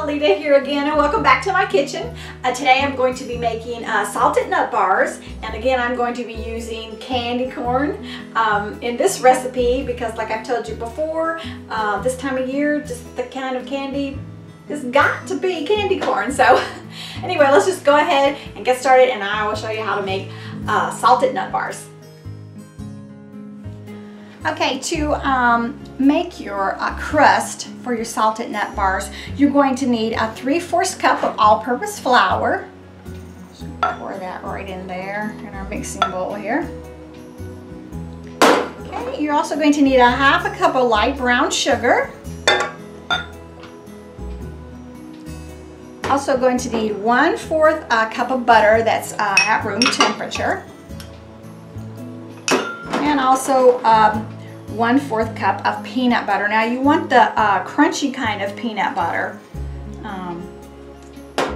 Lita here again, and welcome back to my kitchen. Today I'm going to be making salted nut bars, and again I'm going to be using candy corn in this recipe because, like I've told you before, this time of year just the kind of candy has got to be candy corn. So anyway, let's just go ahead and get started, and I will show you how to make salted nut bars. Okay, to make your crust for your salted nut bars, you're going to need a 3/4 cup of all-purpose flour. So pour that right in there in our mixing bowl here. Okay, you're also going to need a 1/2 cup of light brown sugar. Also going to need 1/4 cup of butter that's at room temperature. And also 1/4 cup of peanut butter. Now you want the crunchy kind of peanut butter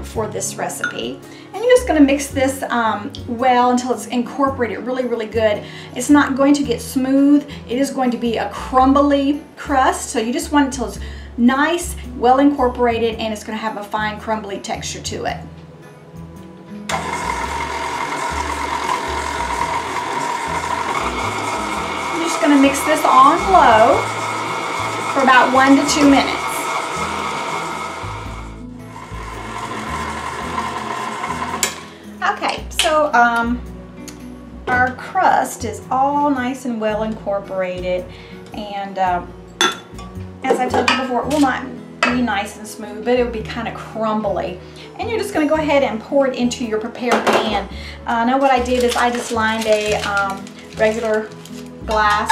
for this recipe. And you're just going to mix this well until it's incorporated really good. It's not going to get smooth. It is going to be a crumbly crust. So you just want it until it's nice, well incorporated, and it's going to have a fine crumbly texture to it. Going to mix this on low for about 1 to 2 minutes. Okay, so our crust is all nice and well incorporated, and as I told you before, it will not be nice and smooth, but it will be kind of crumbly. And you're just going to go ahead and pour it into your prepared pan. Now what I did is I just lined a regular glass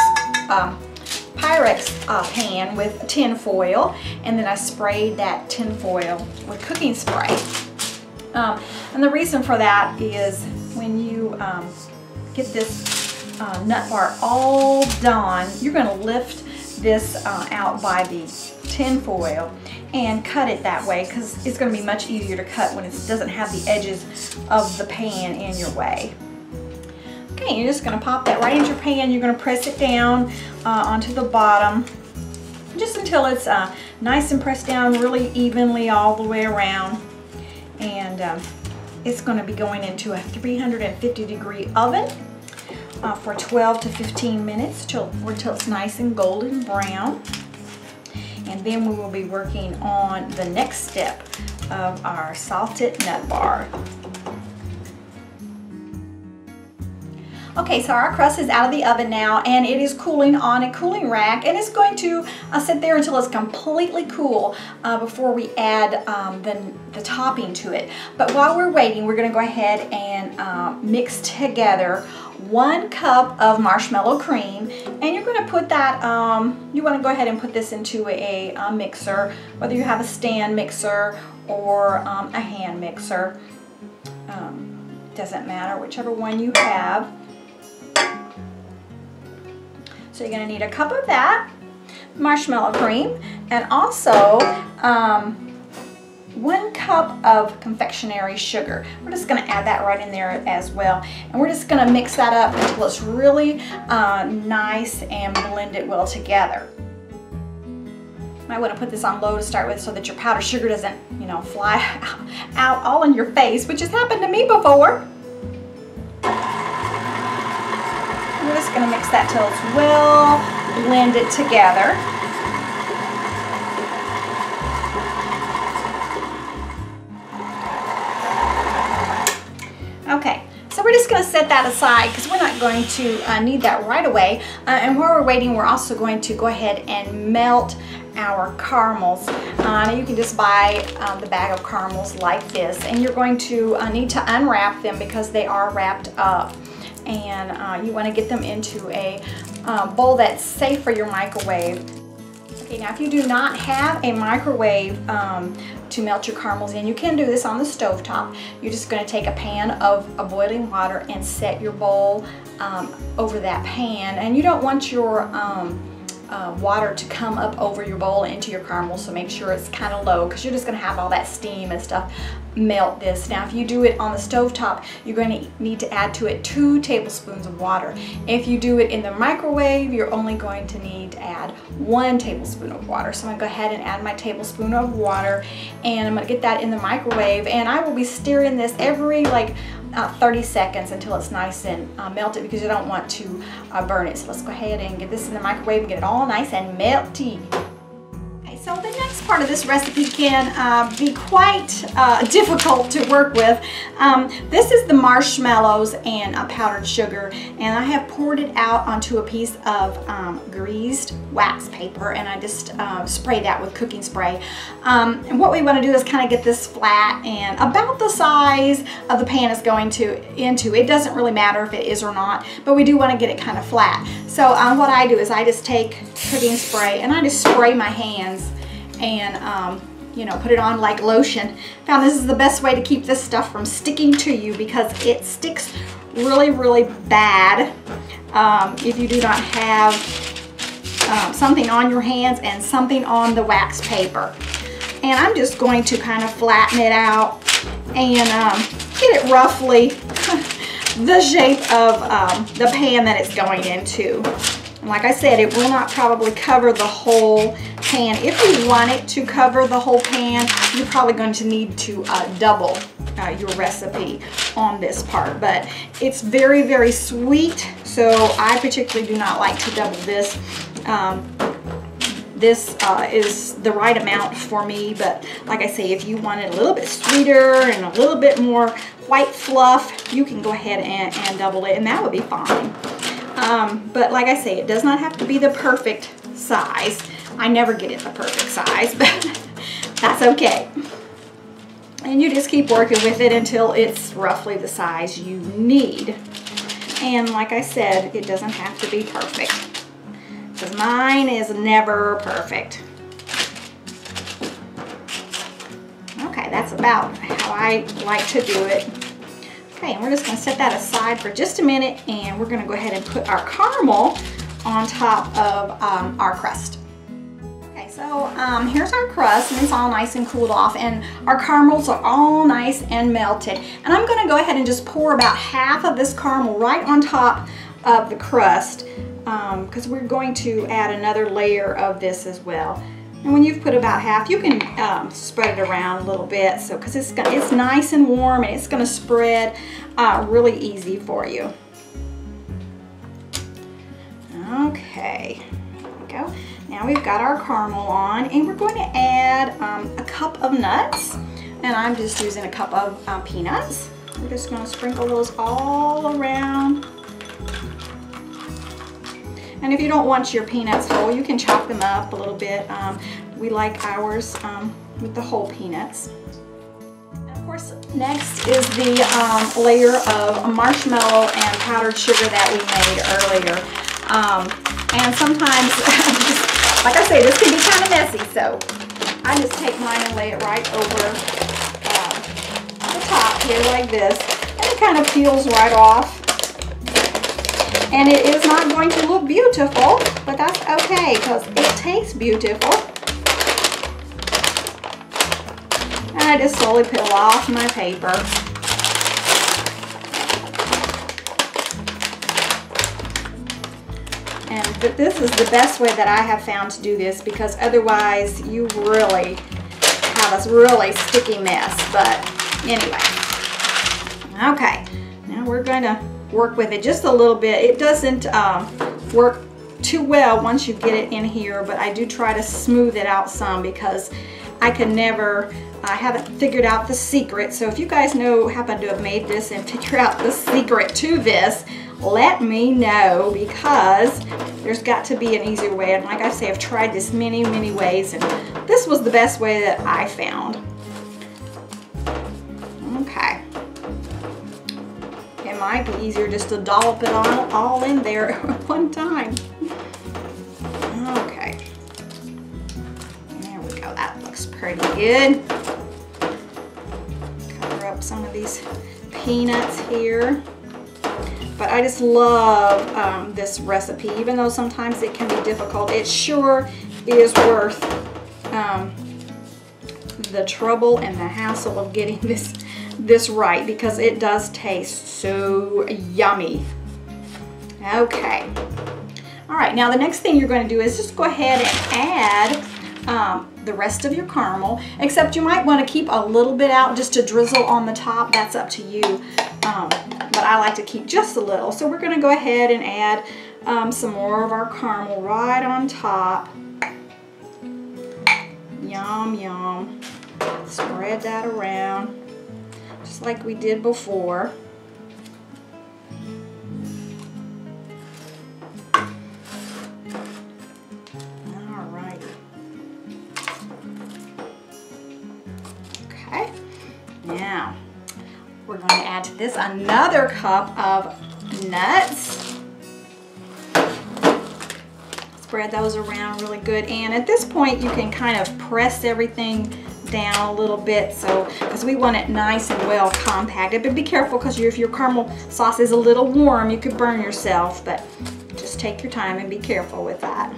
Pyrex pan with tin foil, and then I sprayed that tin foil with cooking spray. And the reason for that is when you get this nut bar all done, you're going to lift this out by the tin foil and cut it that way, because it's going to be much easier to cut when it doesn't have the edges of the pan in your way. Okay, you're just going to pop that right into your pan. You're going to press it down onto the bottom just until it's nice and pressed down really evenly all the way around. And it's going to be going into a 350-degree oven for 12 to 15 minutes until it's nice and golden brown. And then we will be working on the next step of our salted nut bar. Okay, so our crust is out of the oven now, and it is cooling on a cooling rack, and it's going to sit there until it's completely cool before we add the topping to it. But while we're waiting, we're going to go ahead and mix together 1 cup of marshmallow cream, and you're going to put that, you want to go ahead and put this into a mixer, whether you have a stand mixer or a hand mixer. Doesn't matter, whichever one you have. So you're going to need a cup of that marshmallow cream, and also 1 cup of confectionery sugar. We're just going to add that right in there as well, and we're just going to mix that up until it's really nice and blended well together. You might want to put this on low to start with so that your powdered sugar doesn't, you know, fly out all in your face, which has happened to me before. We're just going to mix that till it's well blended together. Okay, so we're just going to set that aside because we're not going to need that right away. And while we're waiting, we're also going to go ahead and melt our caramels. Now you can just buy the bag of caramels like this, and you're going to need to unwrap them because they are wrapped up. And you want to get them into a bowl that's safe for your microwave. Okay, now if you do not have a microwave to melt your caramels in, you can do this on the stove top. You're just going to take a pan of boiling water and set your bowl over that pan. And you don't want your water to come up over your bowl into your caramel, so make sure it's kind of low because you're just going to have all that steam and stuff melt this. Now if you do it on the stove top, you're going to need to add to it 2 tablespoons of water. If you do it in the microwave, you're only going to need to add 1 tablespoon of water. So I'm going to go ahead and add my tablespoon of water, and I'm going to get that in the microwave, and I will be stirring this every like 30 seconds until it's nice and melted, because you don't want to burn it. So let's go ahead and get this in the microwave and get it all nice and melty. Okay, so the next part of this recipe can be quite difficult to work with. This is the marshmallows and powdered sugar, and I have poured it out onto a piece of greased wax paper, and I just spray that with cooking spray. And what we want to do is kind of get this flat and about the size of the pan it's going into. It doesn't really matter if it is or not, but we do want to get it kind of flat. So what I do is I just take cooking spray and I just spray my hands and you know, put it on like lotion. Found this is the best way to keep this stuff from sticking to you, because it sticks really bad if you do not have something on your hands and something on the wax paper. And I'm just going to kind of flatten it out and get it roughly the shape of the pan that it's going into. And like I said, it will not probably cover the whole pan. If you want it to cover the whole pan, you're probably going to need to double your recipe on this part. But it's very sweet, so I particularly do not like to double this. This is the right amount for me, but like I say, if you want it a little bit sweeter and a little bit more white fluff, you can go ahead and double it, and that would be fine. But like I say, it does not have to be the perfect size. I never get it the perfect size, but that's okay. And you just keep working with it until it's roughly the size you need. And like I said, it doesn't have to be perfect, because mine is never perfect. Okay, that's about how I like to do it. Okay, and we're just going to set that aside for just a minute, and we're going to go ahead and put our caramel on top of our crust. Okay, so here's our crust, and it's all nice and cooled off, and our caramels are all nice and melted. And I'm going to go ahead and just pour about half of this caramel right on top of the crust, because we're going to add another layer of this as well. And when you've put about half, you can spread it around a little bit, so because it's nice and warm, and it's going to spread really easy for you. Okay, there we go. Now we've got our caramel on, and we're going to add a cup of nuts, and I'm just using a cup of peanuts. We're just going to sprinkle those all around. And if you don't want your peanuts whole, you can chop them up a little bit. We like ours with the whole peanuts. And of course, next is the layer of marshmallow and powdered sugar that we made earlier. And sometimes, like I say, this can be kind of messy, so I just take mine and lay it right over the top here like this, and it kind of peels right off. And it is not going to look beautiful, but that's okay, because it tastes beautiful. And I just slowly peel off my paper. And this is the best way that I have found to do this, because otherwise you really have a really sticky mess. But anyway, okay, now we're going to work with it just a little bit. It doesn't work too well once you get it in here, but I do try to smooth it out some, because I haven't figured out the secret. So if you guys happen to have made this and figure out the secret to this, let me know, because there's got to be an easier way. And like I say, I've tried this many ways, and this was the best way that I found. Okay. It might be easier just to dollop it all in there at one time. Okay. There we go. That looks pretty good. Cover up some of these peanuts here. But I just love this recipe. Even though sometimes it can be difficult, it sure is worth the trouble and the hassle of getting this right, because it does taste so yummy. Okay. All right, now the next thing you're going to do is just go ahead and add the rest of your caramel, except you might want to keep a little bit out just to drizzle on the top. That's up to you, but I like to keep just a little. So we're going to go ahead and add some more of our caramel right on top. Yum, yum. Spread that around just like we did before. Now, we're going to add to this another cup of nuts. Spread those around really good. And at this point, you can kind of press everything down a little bit, because we want it nice and well compacted. But be careful, because if your caramel sauce is a little warm, you could burn yourself. But just take your time and be careful with that.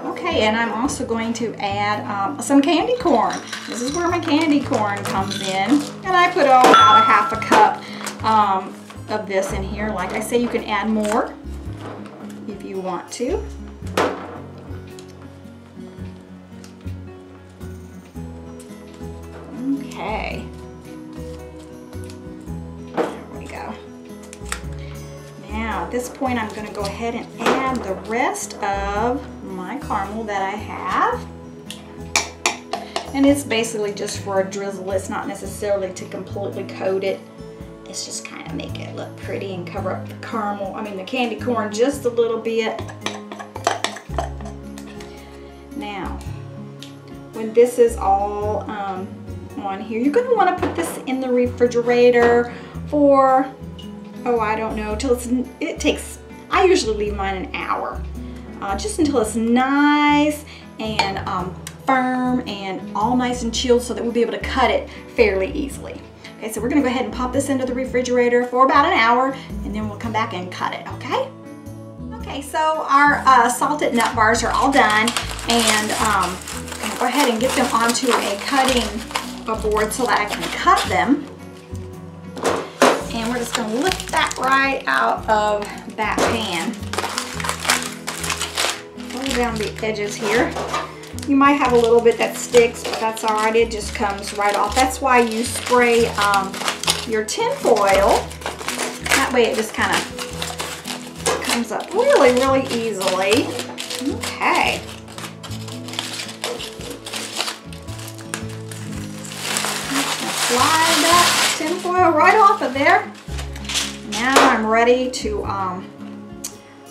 Okay, and I'm also going to add some candy corn. This is where my candy corn comes in. And I put about a half a cup of this in here. Like I say, you can add more if you want to. Okay. There we go. Now, at this point, I'm going to go ahead and add the rest of my caramel that I have. And it's basically just for a drizzle. It's not necessarily to completely coat it. It's just kind of make it look pretty and cover up the the candy corn just a little bit. Now, when this is all on here, you're going to want to put this in the refrigerator for, oh, I don't know, till I usually leave mine an hour. Just until it's nice and firm and all nice and chilled, so that we'll be able to cut it fairly easily. Okay, so we're going to go ahead and pop this into the refrigerator for about an hour, and then we'll come back and cut it, okay? Okay, so our salted nut bars are all done, and I'm going to go ahead and get them onto a cutting board so that I can cut them. And we're just going to lift that right out of that pan. Pull down the edges here. You might have a little bit that sticks, but that's all right. It just comes right off. That's why you spray your tin foil. That way it just kind of comes up really, really easily. Okay. Slide that tin foil right off of there. Now I'm ready to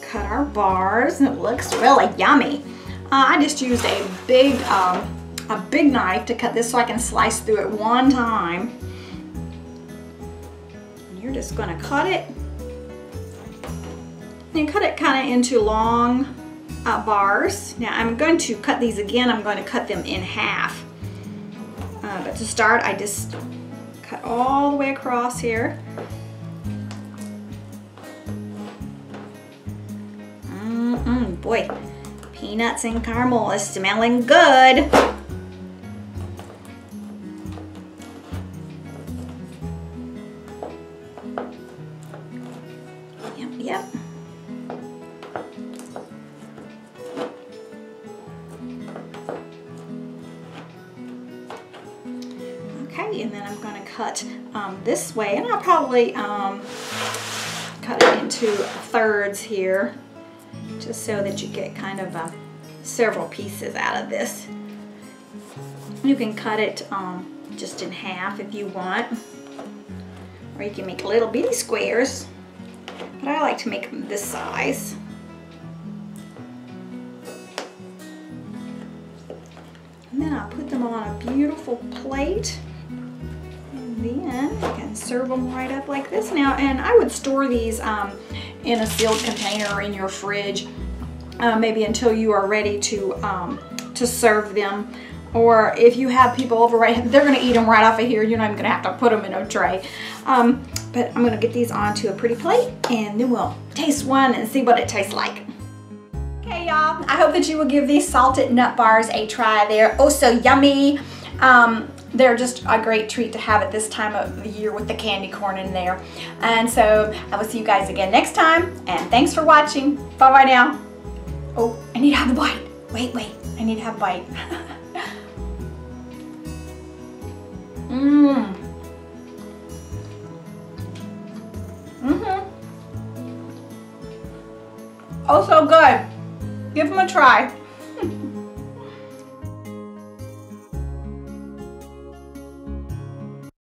cut our bars, and it looks really yummy. I just used a big knife to cut this so I can slice through it one time. And you're just going to cut it. And cut it kind of into long bars. Now I'm going to cut these again. I'm going to cut them in half. But to start, I just cut all the way across here. Boy, peanuts and caramel is smelling good. Yep. Okay, and then I'm going to cut this way, and I'll probably cut it into thirds here, just so that you get kind of several pieces out of this. You can cut it just in half if you want, or you can make little bitty squares, but I like to make them this size. And then I'll put them on a beautiful plate, and then you can serve them right up like this. Now, and I would store these in a sealed container or in your fridge, maybe until you are ready to serve them. or if you have people over right, they're gonna eat them right off of here. You're not even gonna have to put them in a tray. But I'm gonna get these onto a pretty plate and then we'll taste one and see what it tastes like. Okay, y'all, I hope that you will give these salted nut bars a try. They're oh so yummy. They're just a great treat to have at this time of the year with the candy corn in there. And so I will see you guys again next time, and thanks for watching. Bye-bye now. Oh, I need to have a bite. Wait, I need to have a bite. Oh, so good. Give them a try.